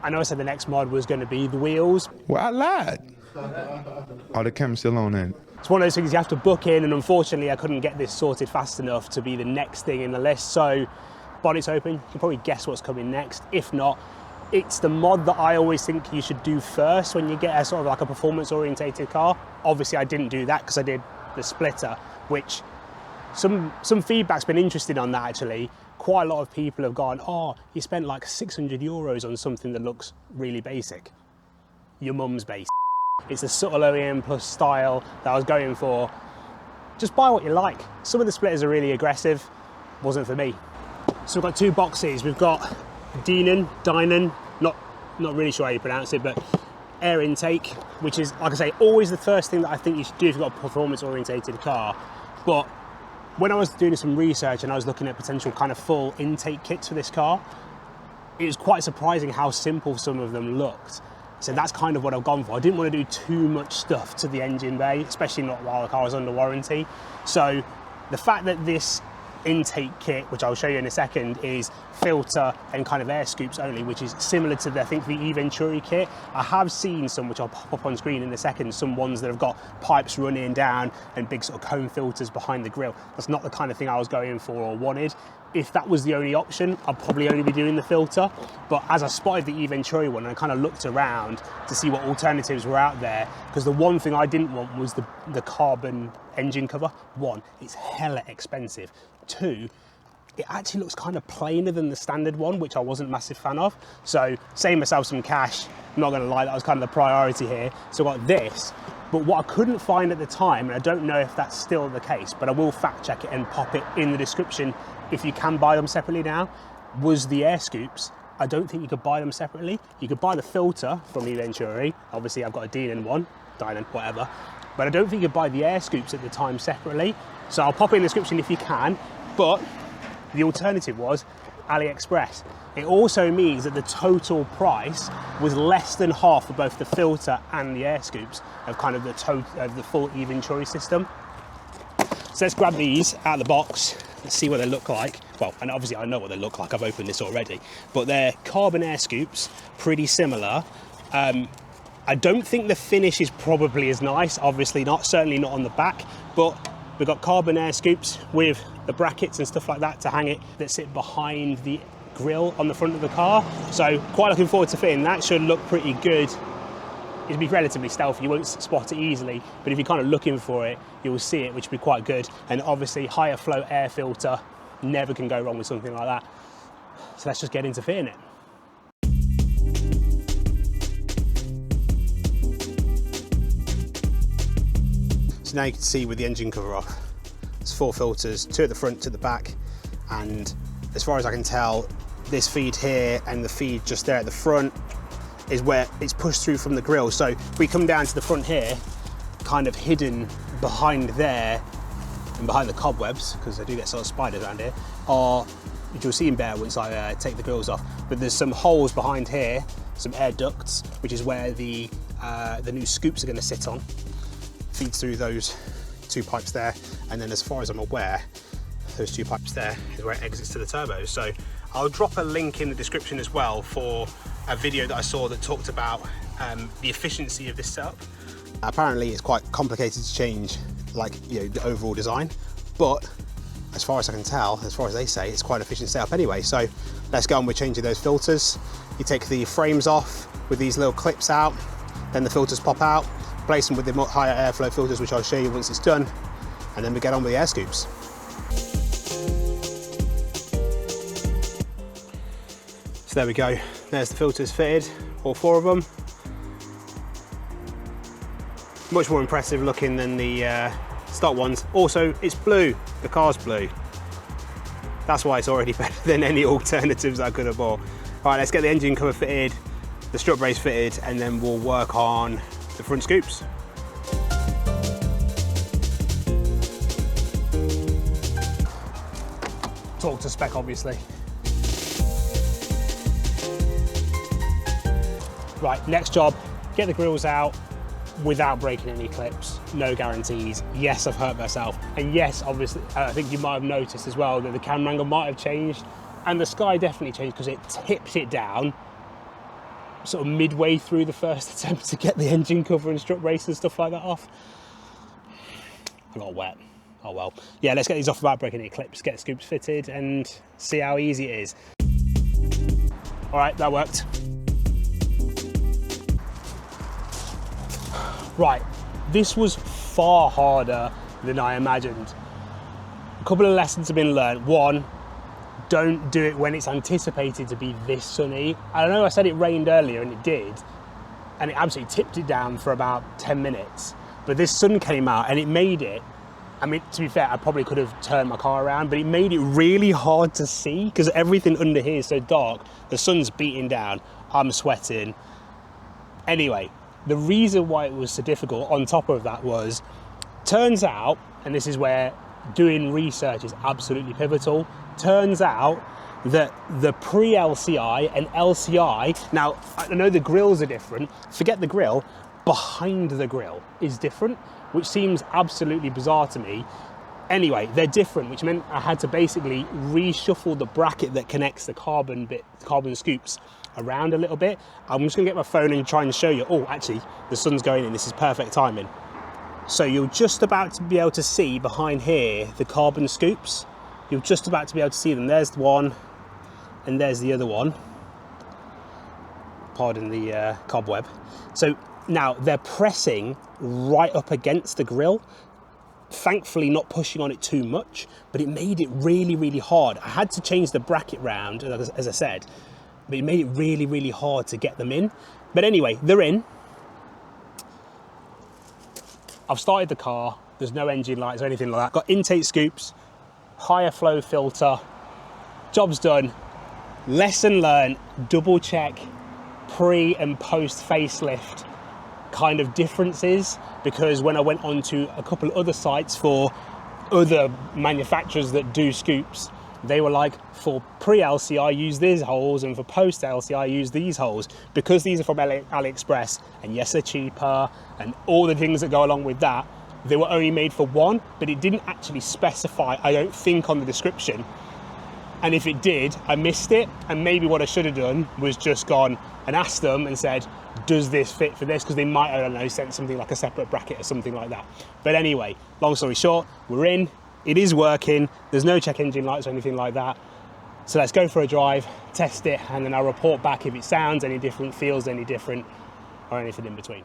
I know I said the next mod was going to be the wheels. Well, I lied. Oh, the camera's still on then. It's one of those things you have to book in, and unfortunately I couldn't get this sorted fast enough to be the next thing in the list. So bonet's open, you can probably guess what's coming next. If not, it's the mod that I always think you should do first when you get a sort of like a performance orientated car. Obviously I didn't do that because I did the splitter, which some feedback's been interesting on that actually. Quite a lot of people have gone, oh, you spent like 600 euros on something that looks really basic. Your mum's basic. It's the subtle OEM plus style that I was going for. Just buy what you like. Some of the splitters are really aggressive, wasn't for me. So we've got two boxes. We've got Dynon, not really sure how you pronounce it, but air intake, which is, like I say, always the first thing that I think you should do if you've got a performance orientated car. But when I was doing some research and I was looking at potential kind of full intake kits for this car, it was quite surprising how simple some of them looked. So that's kind of what I've gone for. I didn't want to do too much stuff to the engine bay, especially not while the car was under warranty. So the fact that this intake kit, which I'll show you in a second, is filter and kind of air scoops only, which is similar to the, I think, the AVerMedia kit. I have seen some, which I'll pop up on screen in a second, some ones that have got pipes running down and big sort of cone filters behind the grille. That's not the kind of thing I was going for or wanted. If that was the only option, I'd probably only be doing the filter. But as I spotted the AVerMedia one, I kind of looked around to see what alternatives were out there, because the one thing I didn't want was the carbon engine cover. One, it's hella expensive. Two, it actually looks kind of plainer than the standard one, which I wasn't a massive fan of. So saving myself some cash, I'm not gonna lie, that was kind of the priority here. So I got this, but what I couldn't find at the time, and I don't know if that's still the case, but I will fact check it and pop it in the description if you can buy them separately now, was the air scoops. I don't think you could buy them separately. You could buy the filter from AVerMedia. Obviously I've got a Dynon one, whatever, but I don't think you could buy the air scoops at the time separately. So I'll pop it in the description if you can, but the alternative was AliExpress. It also means that the total price was less than half for both the filter and the air scoops of kind of the full AVerMedia system. So let's grab these out of the box. Let's see what they look like. Well, and obviously I know what they look like, I've opened this already, but they're carbon air scoops, pretty similar. I don't think the finish is probably as nice, obviously not, certainly not on the back, but we've got carbon air scoops with the brackets and stuff like that to hang it that sit behind the grille on the front of the car. So quite looking forward to fitting that. Should look pretty good. It'll be relatively stealthy, you won't spot it easily, but if you're kind of looking for it, you'll see it, which will be quite good. And obviously higher flow air filter, never can go wrong with something like that. So let's just get into fitting it. So now you can see with the engine cover off, there's 4 filters, 2 at the front, 2 at the back, and as far as I can tell, this feed here and the feed just there at the front is where it's pushed through from the grille. So if we come down to the front here, kind of hidden behind there and behind the cobwebs, because I do get sort of spiders around here, are, which you'll see in better once I take the grills off, but there's some holes behind here, some air ducts, which is where the new scoops are going to sit on. Feeds through those 2 pipes there, and then as far as I'm aware, those 2 pipes there is where it exits to the turbos. So I'll drop a link in the description as well for a video that I saw that talked about the efficiency of this setup. Apparently it's quite complicated to change, like, you know, the overall design, but as far as I can tell, as far as they say, it's quite an efficient setup anyway. So let's go on with changing those filters. You take the frames off with these little clips out, then the filters pop out, place them with the higher airflow filters, which I'll show you once it's done, and then we get on with the air scoops. So there we go, there's the filters fitted, all 4 of them. Much more impressive looking than the stock ones. Also, it's blue, the car's blue. That's why it's already better than any alternatives I could have bought. All right, let's get the engine cover fitted, the strut brace fitted, and then we'll work on the front scoops. Talk to spec, obviously. Right, next job, get the grills out without breaking any clips, no guarantees. Yes, I've hurt myself. And yes, obviously, I think you might have noticed as well that the camera angle might have changed, and the sky definitely changed because it tips it down sort of midway through the first attempt to get the engine cover and strut brace and stuff like that off. I got wet. Oh well. Yeah, let's get these off without breaking any clips, get scoops fitted and see how easy it is. All right, that worked. Right, this was far harder than I imagined. A couple of lessons have been learned. One, don't do it when it's anticipated to be this sunny. I know I said it rained earlier, and it did, and it absolutely tipped it down for about 10 minutes. But this sun came out and it made it, I mean, to be fair, I probably could have turned my car around, but it made it really hard to see because everything under here is so dark. The sun's beating down, I'm sweating. Anyway, the reason why it was so difficult on top of that was, turns out, and this is where doing research is absolutely pivotal, turns out that the pre-LCI and LCI, now I know the grills are different, forget the grill, behind the grill is different, which seems absolutely bizarre to me. Anyway, they're different, which meant I had to basically reshuffle the bracket that connects the carbon scoops around a little bit. I'm just gonna get my phone and try and show you. Oh, actually, the sun's going in, this is perfect timing. So you're just about to be able to see behind here, the carbon scoops. You're just about to be able to see them. There's one, and there's the other one. Pardon the cobweb. So now they're pressing right up against the grill. Thankfully not pushing on it too much, but it made it really, really hard. I had to change the bracket round, as I said, but it made it really, really hard to get them in. But anyway, they're in. I've started the car, there's no engine lights or anything like that. Got intake scoops, higher flow filter, job's done. Lesson learned, double check pre and post facelift kind of differences, because when I went on to a couple of other sites for other manufacturers that do scoops, they were like, for pre-LCI use these holes and for post-LCI use these holes, because these are from AliExpress, and yes, they're cheaper and all the things that go along with that. They were only made for one, but it didn't actually specify, I don't think, on the description. And if it did, I missed it. And maybe what I should have done was just gone and asked them and said, does this fit for this? Because they might, I don't know, sent something like a separate bracket or something like that. But anyway, long story short, we're in. It is working. There's no check engine lights or anything like that. So let's go for a drive, test it, and then I'll report back if it sounds any different, feels any different, or anything in between.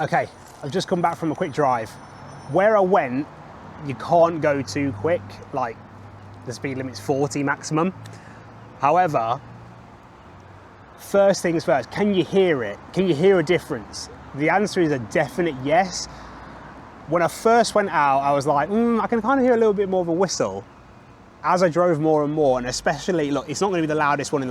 Okay, I've just come back from a quick drive. Where I went, you can't go too quick, like the speed limit's 40 maximum. However, first things first, can you hear it? Can you hear a difference? The answer is a definite yes. When I first went out, I was like, I can kind of hear a little bit more of a whistle. as I drove more and more, and especially, look, it's not going to be the loudest one in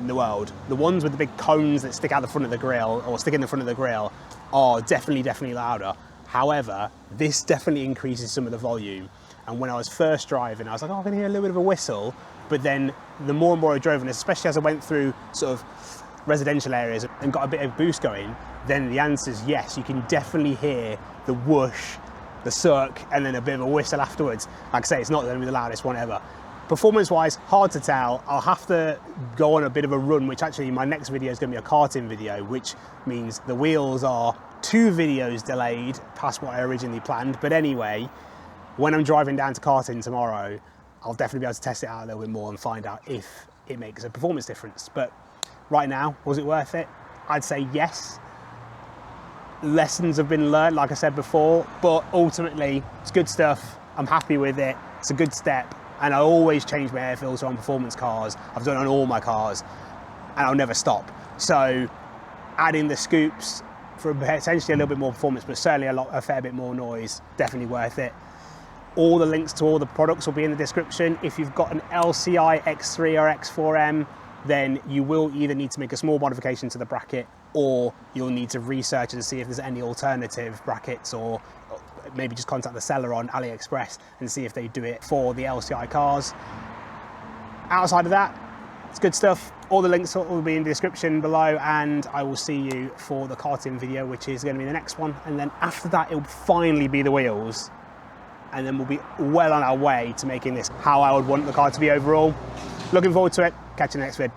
the world. The ones with the big cones that stick out the front of the grille or stick in the front of the grille are definitely louder. However, this definitely increases some of the volume. And when I was first driving, I was like, oh, I can hear a little bit of a whistle. But then the more and more I drove, and especially as I went through sort of residential areas and got a bit of boost going, then the answer is yes, you can definitely hear the whoosh, the suck, and then a bit of a whistle afterwards. Like I say, it's not going to be the loudest one ever. Performance-wise, hard to tell. I'll have to go on a bit of a run, which actually my next video is going to be a karting video, which means the wheels are 2 videos delayed past what I originally planned. But anyway, when I'm driving down to karting tomorrow, I'll definitely be able to test it out a little bit more and find out if it makes a performance difference. But right now, was it worth it? I'd say yes. Lessons have been learned, like I said before, but ultimately, it's good stuff. I'm happy with it. It's a good step. And I always change my air filter on performance cars. I've done it on all my cars, and I'll never stop. So adding the scoops for potentially a little bit more performance, but certainly a fair bit more noise, definitely worth it. All the links to all the products will be in the description. If you've got an LCI X3 or X4M, then you will either need to make a small modification to the bracket, or you'll need to research and see if there's any alternative brackets, or maybe just contact the seller on AliExpress and see if they do it for the LCI cars. Outside of that, it's good stuff. All the links will be in the description below, and I will see you for the karting video, which is going to be the next one. And then after that, it will finally be the wheels. And then we'll be well on our way to making this how I would want the car to be overall. Looking forward to it. Catch you in the next vid.